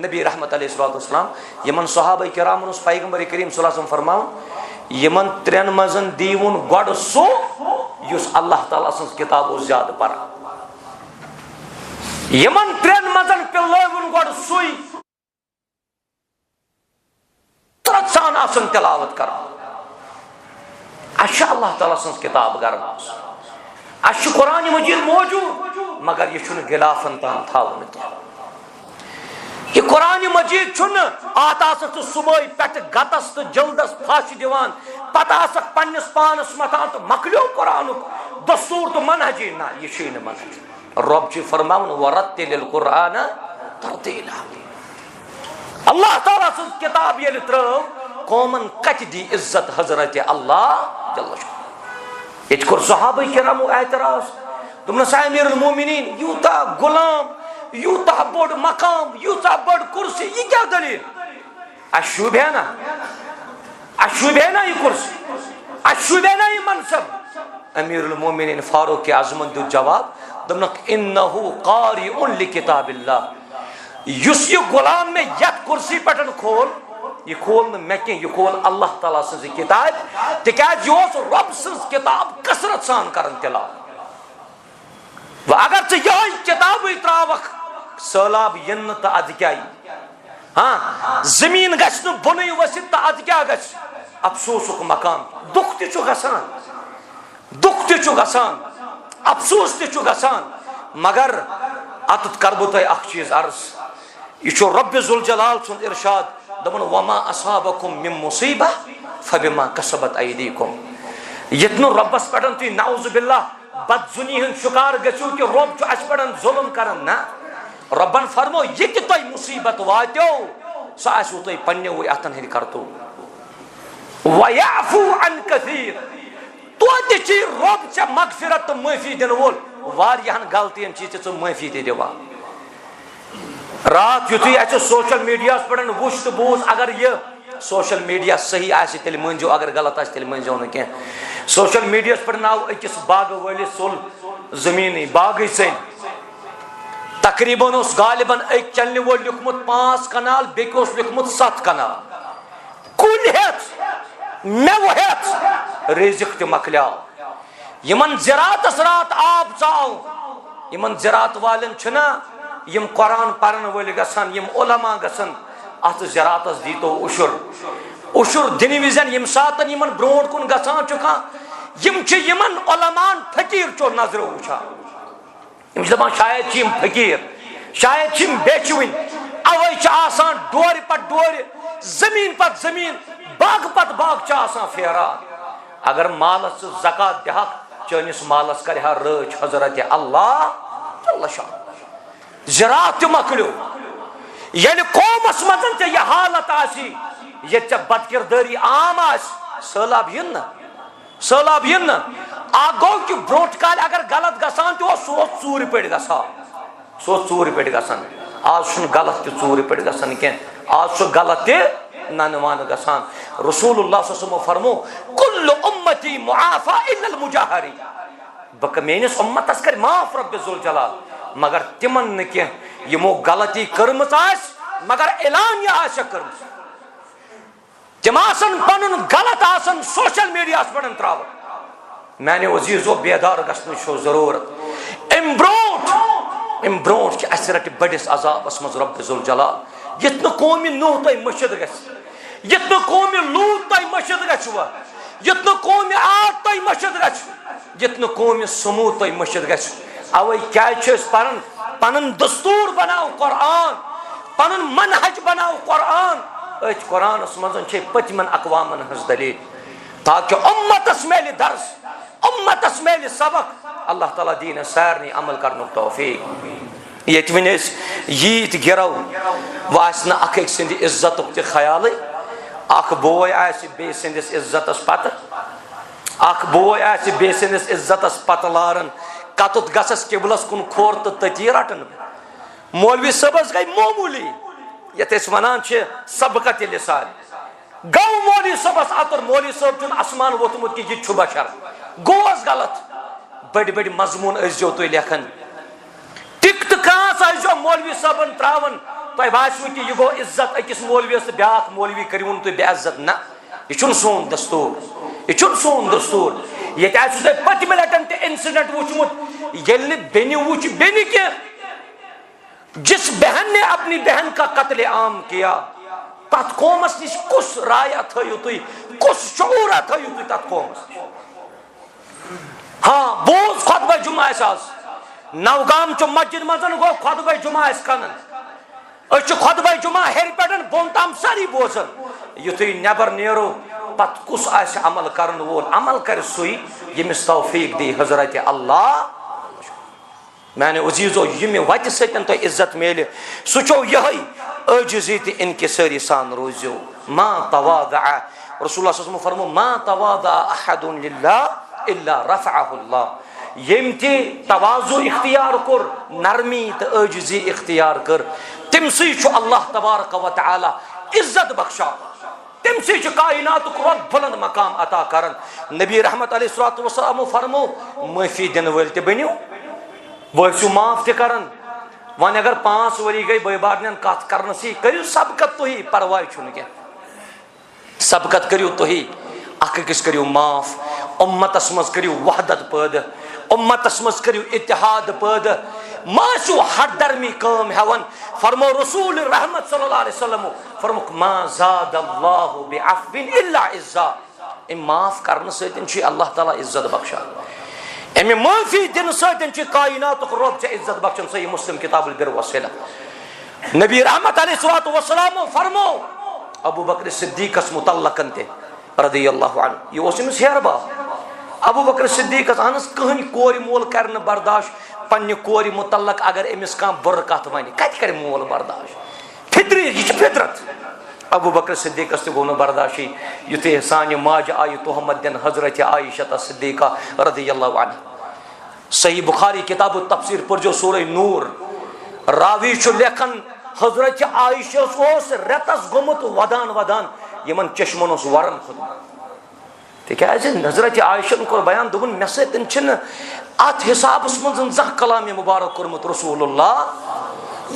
नबी रहमत अलैहिस्सलातु वस्सलाम यमन सहाबा किरामन पैगंबर करीम सल्लल्लाहु अलैहि वसल्लम फरमावन यमन 3 मजन दीवन गड सो युस अल्लाह ताला सं किताब ज्यादा पर यमन 3 मजन पिलवन गड सोई सान आसन तिलावत कर अल्लाह ताला सं किताब कर कुरान मजीद मौजूद मगर यह गिलाफन तान थावन ये कुरान मजीद छुन आता सुबह पे गतस तो जल्दस फाश दिवान पता आसक पन्निस पानस मतान तो मकलियो कुरान दस्तूर तो मनहजी ना ये शे न मनहज रब ची फरमावन वरत्तिल कुरान तरतीला अल्लाह ताला सुन किताब ये त्रव कौमन कच दी इज्जत हजरत अल्लाह जल्ल शाह ये कुर सहाबा किराम एतराज तुमने अमीरुल मोमिनीन यूता गुलाम यूता बड़ मकाम यूता बड़ कुर्सी ये क्या दलील अशुभ है ना ये कुर्सी अशुभ है ना ये मनसब अमीरुल मोमिनीन फारूक आजम दु जवाब दमनक इन्नहु कारिउन लिकिताबिल्लाह युस ये गुलाम में यत कुर्सी पटन खोल ये खोल न मैं ये खोल अल्लाह ताला से किताब तिकाज योस रब से किताब कसरत सान करन तिलावत अगर चे यह किताब त्रावक सैलाब यन तो अद क्या हाँ जमीन गु बुन वसित तो अद क्या गस अफसोसुक मकाम दुख तु गसान अफसोस तु गसान मगर अत कर बह तुह चीज अर्ज यह रब जुल जलाल सुन इरशाद दपन वमा असाबकुम मिन मुसीबह फबिमा कसबत अयदीकुम यतनु रब्बस पटन तुम नाउज़ु बिल्लाह बदजुनी हन शिकार गो कि रब अस पे जुल्म कर ना रबन फरमो यह तुम मुसीबत वातो सह आसो तुम पन्नो अतन हंद करतो वयाफू अन कसीर तो रब चे मगफिरत तो माफी दिन वोल वारियाहन गलतियन चे माफी दिवान रात युथु अस सोशल मीडिया पे वुच तो बूज अगर यह सोशल मीडिया सही आसे तेल मंजो अगर गलत आसे तेल मंजो न क्या सोशल मीडिया पे नाव अकिस बाग वालिस सोल जमीन बाग सन तकरीबन गालिबन एक चलने वो लिखमुत 5 कनाल बेक लिखमुत 7 कनाल कुल हेत मेव हेत रिजिक ते मकल्याव यमन ज़राअतस रात आब चाव यमन ज़राअत वालन छना यम कुरान परन वल गसन यम उलमा गसन अत ज़राअतस दीतो उशुर दिन विजन यम सातन यमन ब्रोट कुन गसान चुका यम छ यमन उलमान फकीर चो नजर उछा यम दपान शायद यम फकीर शायद यम बेचविन अवै छ आसान डोर पत डोर जमीन पत जमीन बाग पत बाग छ आसान फेरा अगर मालस ज़कात दहक चनिस मालस करहा रच हजरत अल्लाह अल्लाह शाह ज़राअत मकलो ये कौमस मजन चे यह हालत आसी ये चे बदकिरदारी आम आस सैलाब यन आ गो कि ब्रोट काल अगर गलत गसान तो सो चूर पे गसान आज गलत तो चूर पे गसान क्या आज गलत ननवान गसान रसूलुल्लाह सल्लल्लाहु अलैहि वसल्लम फरमो कुल्लु उम्मती मुआफा इल्लल मुजाहिरी बक मेनिस उम्मतस कर माफ रब जुल जलाल मगर तिमन न क्या यमो गलती कर्मस आस मगर ऐलान आस कर्मस तिम आसन पनुन गलत आसन सोशल मीडिया पे त्राव मैंने अजीजो बेदार गो जरूरत अम ब्रोट अस रट बड़िस अजाबस मज रब जुल जलाल यत कौमी नूह तुम मशद गत कौमी लूत तुम मशद गो यत कौमी आद तुम मशद गत कौमी समूद तुम मशद गो अवे क्या परन पन दस्तूर बनाओ कुरान पन मनहज बनाओ कुरान कुरानस मज पतमन अकवामन हज दलील ताकि उम्मतस मेल दर्स उम्मतस मेल सबक अल्लाह ताला दीन सारनी अमल करन तौफीक ये वन यीत गिरो वह अख सिंद इज्जत ते ख्याल अख बोय बे सिंदिस इज्जतस पत अख बोय बे सिंदिस इज्जतस पत लारन कतुत गसस किबलस कुन खोर तो तती रटन मौलवी सबस गई मामूली ये वनान सबकत लिसान गौ मौलवी सबस अतर मौलवी सब चुन आसमान वोतमुत कि यह बशर गोस गलत बड़ बड़ मजमून जो तुम लेखन टिक तो कह मौलवी सबन त्रावन तुम बासो कि यह गो इज्जत अकिस मौलवीस ब्या मौलवी करून तुम बेइज्जत ना यह सोन दस्तूर ये पतम लटन इंसिडेंट वुचमुत ये बेनि वुच बेनि के जिस बहन ने अपनी बहन का कत्ले आम किया तथ कौमस निश कुस राय थो तुम कुस शऊर थो तुम तथ कौमस हाँ बोज खुतबा जुमा आज नवगाम चो मस्जिद मजन गो खुतबा जुमा कन खुतबा जुमा हेर पे बोन तम सारी बोजन युथुई नबर नेरो पत कुस आसे अमल करन वोल अमल कर सुई यमिस तौफीक दी हजरत अल्लाह। मैंने अजीजो यम वत सतन तो इज्जत मेल सुचो यही अजिजी तो इनकिसारी सान रोजो मा तवादा रसूलुल्लाह सल्लल्लाहु अलैहि वसल्लम फरमो मा तवादा अहदुन लिल्लाह इल्ला रफअहुल्लाह। यम ति तवाजु इख्तियार कर नरमी तो अजिजी इख्तियार कर तमसी अल्लाह तबारक व तआला इज्जत बख्शा तमसी कायनात रब बुलंद मकाम अता करन। नबी रहमत अलैहिस्सलातु वस्सलाम फरमो माफी दिन वल ते बनियो वो माफ ते करन। वन अगर 5 वरी गई बन कत कर करू सबकत तुही परवाह क्या सबकत करू तुही अकिस करू माफ उम्मतस मज करू वहदत पैद उम्मतस मज करू इत्तेहाद पैद माशु हर दरमी काम हेवन। फरमो रसूल रहमत सल्लल्लाहु अलैहि वसल्लम फरमो मा ज़ादल्लाहु बिअफ़्विन इल्ला इज़्ज़ा। इन माफ करने से अल्लाह ताला इज्जत बख्शा अमे माफी दिन सत कायनात रब चे इज्जत बख्शन। सही मुस्लिम किताबुल बिर वसिला नबी रहमत अलैहिस्सलातु वस्सलाम फरमो अबू बकर सिद्दीक़स मुतल्लकन ते रदियल्लाहु अन्हु ये ओसमिस हेरबा अबू बकर सिद्दीक़स अनस कहन कोर मोल करन बर्दाश्त पन्ने कोर मुतल्लक अगर अमिस का बुर कत वन कत कर मोल बर्दाश्त फितरी ये फितरत। अबू बकर सिद्दीक़स ते गो न बर्दाश्त युथे सानि माज आई तोहमत दिन हजरत आयशा सिद्दीक़ा रदियल्लाहु अन्हा। सही बुखारी किताब तफसीर पर जो सूरह नूर रावी लेखन हजरत आयशा रेतस गोमुत वदान वदान यमन चश्मन वरन खुद तिकाज हजरत आयशा कोर बयान दोबन मे सतन अत हिसाबस मज जह कलाम मुबारक कोरमुत रसूलुल्लाह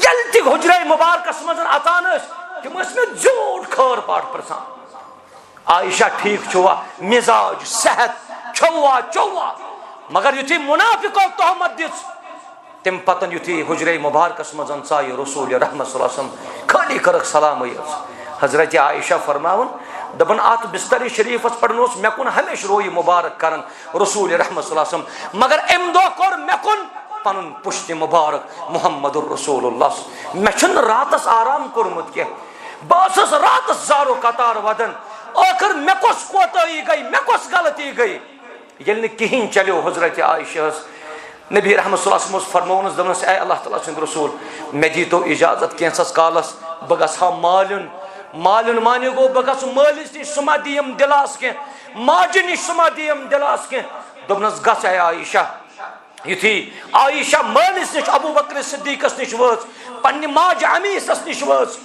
यल ति हुजरे मुबारकस मज अतान तिम मे झूठ खर पाठ प्रसान आयशा ठीक छुआ मिजाज सेहत छुआ चौवा मगर युथी मुनाफिको तोहमत दिस तम पतन युथी हुजरे मुबारकस मज साय रसूल रहमत सल्लल्लाहु अलैहि वसल्लम खाली कर सलाम हजरत आयशा फरमावन दबन अत बिस्तर शरीफस पड़नोस मे कुन हमेश रोय मुबारक करन रसूल रहमत सल्लल्लाहु अलैहि वसल्लम मगर अम दो कोर मे कुन पनुन पुष्टि मुबारक मुहम्मदुर रसूलुल्लाह मे छन रातस आराम कोरमुत के बसस रातस जारो कतार वदन आखिर मे कोस कोताही गई मे कोस गलती गई ये कहीं चलो हजरत आयशा नबी रहमत सल्लल्लाहु अलैहि वसल्लम फरमोनस दमस ए अल्लाह ताला सुंद रसूल मे दी तो इजाजत कैंसस कालस बगस हा मालन मालन माने गो बगस मालिस निश सुमा दियम दिलास के माज निश सुमा दियम दिलास के दमस गस ए आयशा युथी आयशा मालिस निश अबू बकर सिद्दीक़स निश वस पन्ने माज अमीसस निश वस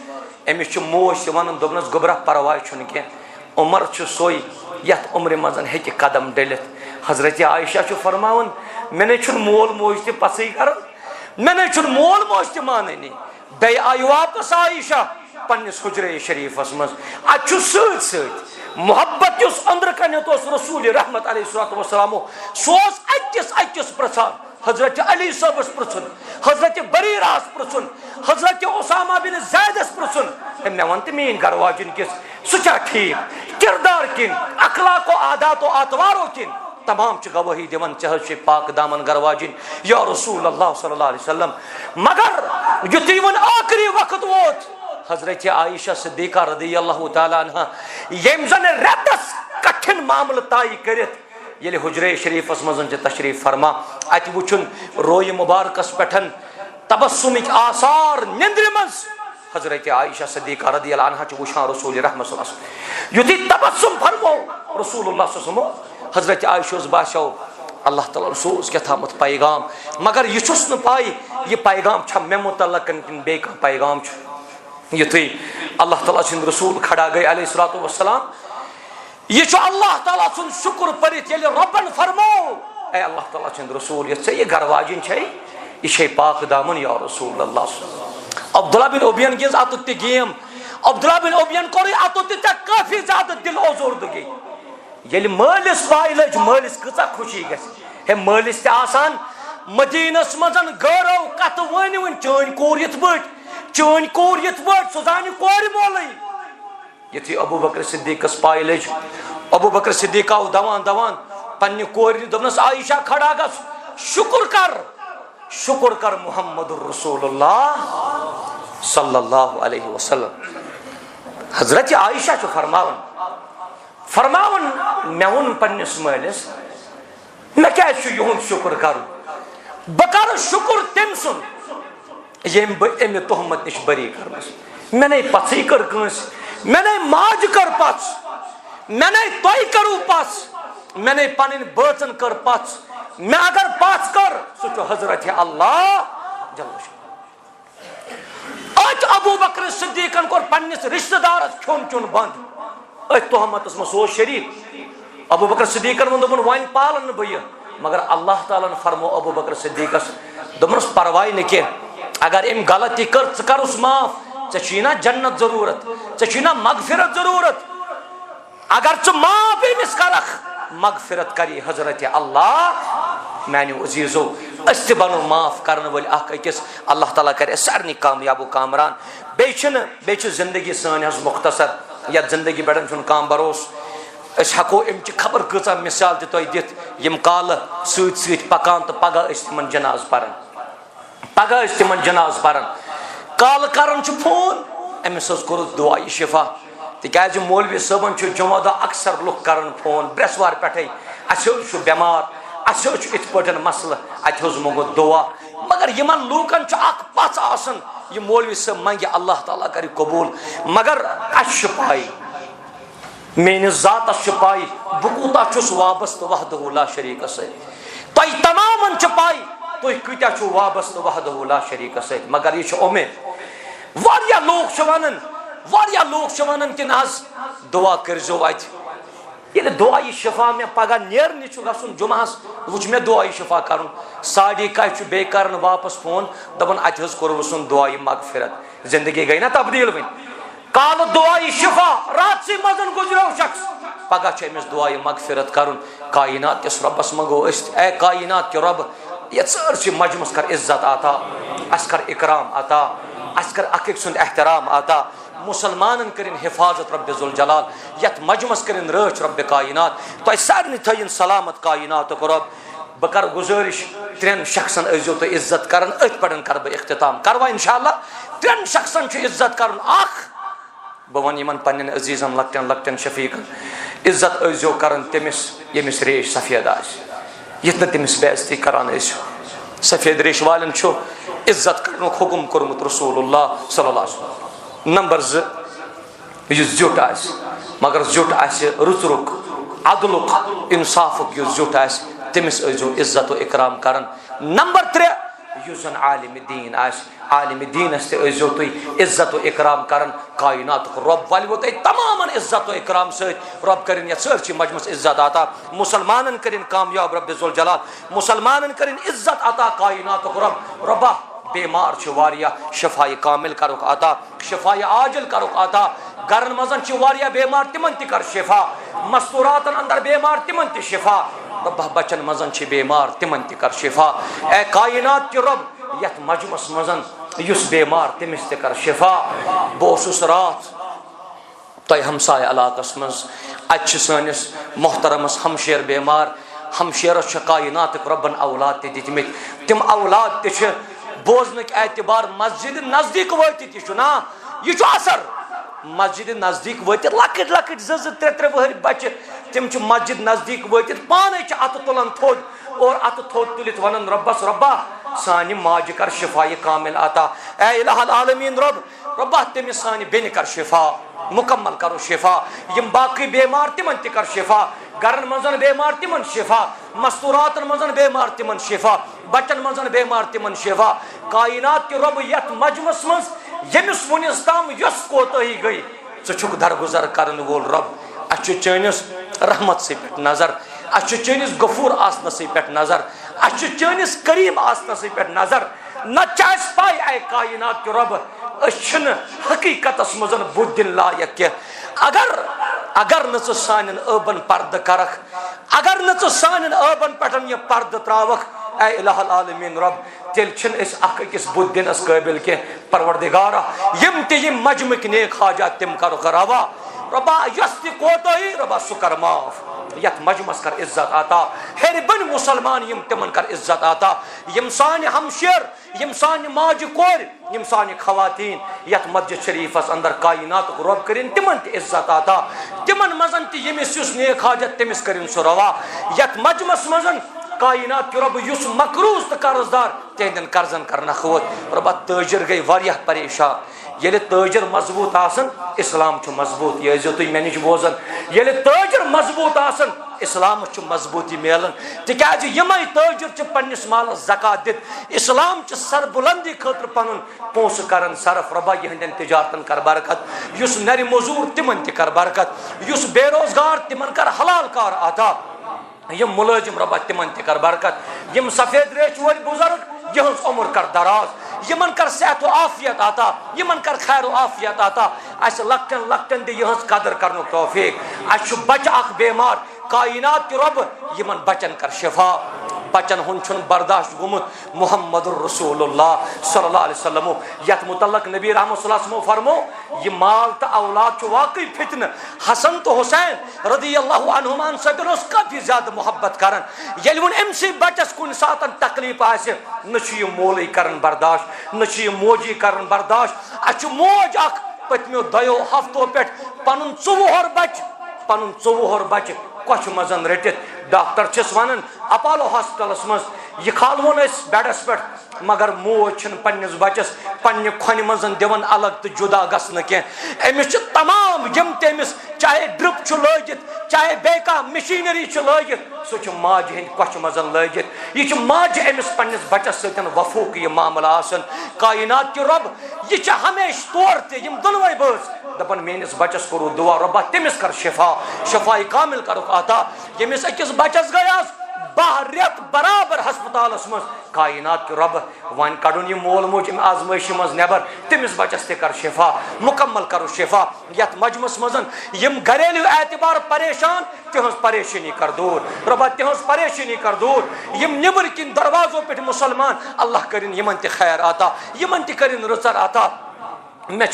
अमिस मोश वन दमस गोबरा परवाह छुन के उमर सोई यथ उम्र मजन हे कदम डलित हजरत आयशा फरमावन मे मोल मोज ते पसई कर मे मोल मोज ते माननी बे आई वापस आयशा पन्निस हुजरे शरीफस मज अत सत मोहब्बत अंदर कन रसूल रहमत अलैहिस्सलातु वस्सलाम सोस अतिस प्रचान हजरत अली सबस पृछुन हजरत बरीरास पृछुन हजरत उसामा बिन ज़ैदस पृछुन मे वन मीन गरवाजिन किस सुचा ठीक किरदार किन अखलाको आदातो आतवारो किन तमाम गवाही दिवन चह पाक दामन गरवाजिन या रसूल अल्लाह सल्लल्लाहु अलैहि वसल्लम मगर युति वन आखिरी वक्त वोत हजरत आयशा सिद्दीक़ा रदियल्लाहु ताला अन्हा यम जन रेतस कठिन मामल ताई करित ये हुजरे शरीफस मजन तशरीफ फरमा अत वुचुन रोय मुबारकस पेठन तबस्सुमिक आसार निंद्र मज हजरत आयशा सिद्दीक़ा रदियल्लाहु अन्हा वुछान रसूल रहमत सल्लल्लाहु अलैहि वसल्लम युति तबस्सुम फरमो रसूलुल्लाह सल्लल्लाहु अलैहि वसल्लम हजरत आयशा बाशो अल्लाह ताला सोस क्या था मत पैगाम मगर यह न पाई ये पैगाम छ मे मुतल्लक बे पैगाम युथी अल्लाह ताला सुंद रसूल खड़ा गए अलैहिस्सलातु वस्सलाम यह अल्लाह ताला सुंद शुक्र परित ये रब्बन फरमो ए अल्लाह ताला सुंद रसूल ये गरवाजिन छे ये पाक दामन या रसूल अल्लाह अब्दुल्लाह बिन उबयन गिज अत गेम अब्दुल्लाह बिन उबयन कोर अत काफी ज्यादा दिल ओजुर्दगी ये मालिस पाई लज मालिस कचा खुशी गे मालिस तसान मदीनस मजन गौरव कत वन वन चन कोर ये बट सह जान कोर मोल ये अबू बकर सिद्दीक़स पाई लज अबू बकर सिद्दीक़ आव दवान दवान पन्ने कोर दस आयशा खड़ा गस शुक्र कर मुहम्मदुर रसूलुल्लाह सल्लल्लाहु अलैहि वसल्लम। हजरत आयशा फरमावन मे वोन पन्निस मालिस मे क्या युहुंद शुक्र कर बह कर शुक्र तम सुन यम बह अमि तोहमत नश बरी करमस। मे नै पथई कर कंस, मे नै माज कर पच, मे नै तोय करू पच, मे नै पन बचन कर पच, मे अगर पच कर सह हजरत अल्लाह जल्ल। अत अबू बकर सिद्दीकन कोर पन्निस रिश्तेदार खोन चुन बंद अत तोहमत मो शरीक। अबू बकर सिद्दीकन वो दोपन वन पालन बह, मगर अल्लाह ताला फरमो अबू बकर सिद्दीकस दोपनस परवाह न कह, अगर अम गलती कर करस माफ, ऐना जन्नत जरूरत, ऐना मगफिरत जरूरत, अगर च माफ अमिस करख मगफिरत करी हजरत अल्लाह। मानो अजीजो अस बनो माफ करने वाल अकिस, अल्लाह ताला करे सारे कामयाबो कामरान। बे जिंदगी सन मुख्तसर, या जिंदगी पे काम भरोस हको अमच खबर कचा मिसाल दित यम काल सत पकान तो पगह तिमन जनाज पान, पगह तिमन जनाज पान, काल कर फोन अमिस कोर दुआ शिफा। तिज मौलवी सबन जुमा दह अक्सर लुक कर फोन ब्रेसवार पे अस बेमार, अस इत पे मसल, अत मोगो दुआ, मगर यमन लूकन पच आसन यह मौलवी सब मंगे अल्लाह ताला कर कबूल। मगर अस पाई मेनिस जातस पाई बह कूता वाबस्त वहदहु ला शरीक सत, तमाम पाई तुम कूत्या वाबस्त वहदहु ला शरीक सत। मगर यह उम्मीद वारिया लोग वन कि ना दुआ करजो अत ये दुआ शिफा मे पगह नेरने गन जुमास वुच मे दुआ शिफा कर 11:30 बे कर वापस फोन दपन अत कोर वुन दुआ मगफिरत। जिंदगी गई ना तब्दील वन, काल दुआ शिफा रात से मजन गुजरो शख्स, पगह अमिस दुआ मगफिरत कर। कायनात किस रबस मंगो ए कायनात के रब ये सारे मजमस कर इज्जत आता, अस कर इकराम आता, अस कर अक सुंद एहतराम आता, मुसलमान करें हिफाजत रब जुल जलाल, यथ मजमस करें रच रब कायनात, तो सारे थन सलामत कायनात रब। बह कर गुजारिश 3 शख्सन अजो तो इज्जत कर, अथ पे कर बह इख्तिताम करवा इंशाअल्लाह। 3 शख्सन इज्जत कर, बह वन इन पन्न अजीजन लकटन लकटन शफीकन इज्जत अजो कर तमिस यमिस रेश सफेद यथ न तमिस बेइज्जती करान। सफेद रेश वालन इज्जत कर हुकुम कोर्मुत रसूलुल्लाह सल्लल्लाहु अलैहि वसल्लम। नंबर 2 जुट आ, मगर जुट आ रुच रुख अदलुक इंसाफुक जुट आ तमिस अजो इज्जत व इकराम कर। नंबर 3 जन आलिम दीन आलिम दीनस अजो तुम इज्जत व इकराम कर। कायनात रब वालो तुम तमाम इज्जत व इकराम सत रब कर सारे मजमस इज्जत अता, मुसलमान कर कामयाब रब जुल जलाल, मुसलमान कर इज्जत अता कायनात रब। रबा बेमार वारिया शफाई कामिल करुक अता, शफाई आजिल करुक अता, गरन मजन वारिया बेमार तिमन कर शिफा, मस्तूरातन अंदर बेमार तिमन शिफा, रब्बा बचन मजन बेमार तिमन कर शिफा। ए कायनात के रब यथ मजमस मजन युस बेमार तिमिस कर शिफा। बस रात तय हमसाय इलाकस मज अत सनिस मोहतरमस हमशेर बेमार, हमशेरस कायनात रबन औलाद दितमित, तिम औलाद त बोजन एतबार मस्जिद नजदीक वत ना यह असर मस्जिद नजदीक वत लकट लकट 2-3 वहर बच्चे तिम मस्जिद नजदीक वत पाने अत तुलान थोद और अत थोद तुलित वन रब्बस रब्बा सानि माज कर शिफाई कामिल अता। ए इलाहुल आलमीन रब रब्बा तमिस सानि बेन कर शिफा मुकम्मल करो शिफा। यम बाकी बेमार तिमन कर शिफा, गरन मजन बेमार तिमन शिफा, मस्तूरातन मजन बेमार तिमन शिफा, बचन मजन बेमार तिमन शिफा। कायनात के रब यथ मजमस मज यमिस वनिस ताम यस कोताही गई छुक दरगुजर करन वोल रब। अस चनिस रहमत से पे नजर, अस चनिस गफूर आसन से पे नजर, अस चनिस करीम आसन से पे नजर। न पाई आए कायनात के रब अन हकीकत मजन बुद्दिन लायक के। अगर न सान अबन पर्द करख, अगर न सान अबन पे यह पर्द त्रावख, ए इलाहुल आलमीन रब तेल अकिस बुद्दिनस काबिल के। परवरदिगारा यम तिम मजमुक नेक हाजा तिम कर रवा रबा यस कोताही रबा सु कर माफ, यथ मजमस कर इज्जत आता हेर बन मुसलमान यम तिमन कर इज्जत आता यम सान हमशेर यम सान माज कोर यम सान खवातीन यथ मस्जिद शरीफस अंदर कायनात रब करिन तिमन त इज्जत आता तिमन मजन त यमिस युस नेक हाजत तमिस करिन सो रवा यथ मजमस मजन कायनात के रब युस मकरूज त कर्जदार तेंदन कर्जन करना खवत रब ताजिर गई वारिया परेशान ये ताजिर मजबूत आसन इस्लाम छु मजबूत ये जो तुम मे बोजन ये ताजिर मजबूत आसन इस्लाम छु मजबूती मिलन तिकाज यमै ताजिर पन्निस मालस ज़कात दित इस्लाम च सरबुलंदी खतर पनुन पोस करन सरफ रबा यहंदन तिजारतन कर बरकत युस नरि मजूर तिमन ति कर बरकत युस बेरोजगार तिमन कर हलाल कार आता यम मुलाजिम रबा तिमन ति कर बरकत यम सफेद रेश वल बुजुर्ग यहंस उम्र कर दराज यमन कर सेहत व आफियत आता यमन कर खैर व आफियत आता अस लक्टन लक्टन दे यहंस कदर करनो तौफीक अस बच अख बीमार कायनात के रब यमन बचन कर शिफा बचन हुन छुन बर्दाश्त गुमुत मुहम्मदुर रसूलुल्लाह सल्लल्लाहु अलैहि वसल्लम यत मुतल्लक नबी रहमत सल्लल्लाहु अलैहि वसल्लम फरमो ये माल त औलाद छु वाकई फितन हसन तो हुसैन रदियल्लाहु अन्हुमा सदरस काफी ज्यादा मोहब्बत करन येल वन एमसी बचस कुन सातन तकलीफ आसे न छु ये मोल करन बर्दाश्त न छु ये मोजी करन बर्दाश्त अछु मोज अख पतमियो दयो हफ्तो पेट पनुन 24 बच कछ मजन रटित डॉक्टर छस वनन अपोलो हॉस्पिटलस मज यह खालवन बेडस पे मगर मोज पन्निस बचस पन्ने खोन मजन दिवन अलग तो जुदा गसन कह अमिस तमाम यम तमिस चाहे ड्रिप लगित चाहे बेका मशीनरी लगित सह माज हंद कछ मजन लगित यह माज अमिस पन्निस बचस सतन वफूक यह मामला आसन कायनात के रब यह हमेश तौर तम दोनवे बस दपन मेनिस बचस करो दुआ रब्बा तमिस कर शिफा शिफा कामिल कर अता यमिस अकिस बचस गयास 12 रेत बराबर हस्पताल मज कायनात के रब वन कड़न यह मोल मोज आजमाइश मज नबर तमिस बचस कर शिफा मुकम्मल करो शिफा यथ मजमस मजन यम घरेलू एतबार परेशान तिहस परेशानी कर दूर रब्बा तिहस परेशानी कर दूर यम निबर किन दरवाजों पे मुसलमान अल्लाह करिन यमन त खैर आता यमन त करिन रचर आता मे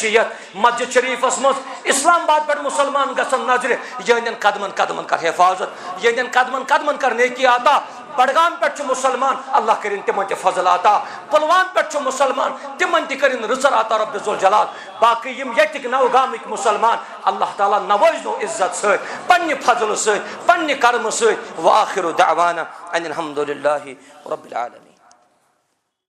मस्जिद शरीफस मज इस्लामाबाद पे मुसलमान गसन नजर यहंदन कदमन कदमन कर हिफाजत यहंदन कदमन कदमन कर नेकी आता बडगाम पे मुसलमान अल्लाह करिन तिमन त फजल आता पुलवाम पे मुसलमान तिमन त करिन रचर आता रब जुल जलाल बाकी यम यतिक नवगामिक मुसलमान अल्लाह ताला नवाजो इज्जत से पन्ने फजल से पन्ने कर्म से व आखिर दावाना अनिल हम्दुलिल्लाहि रब्बिल आलमीन।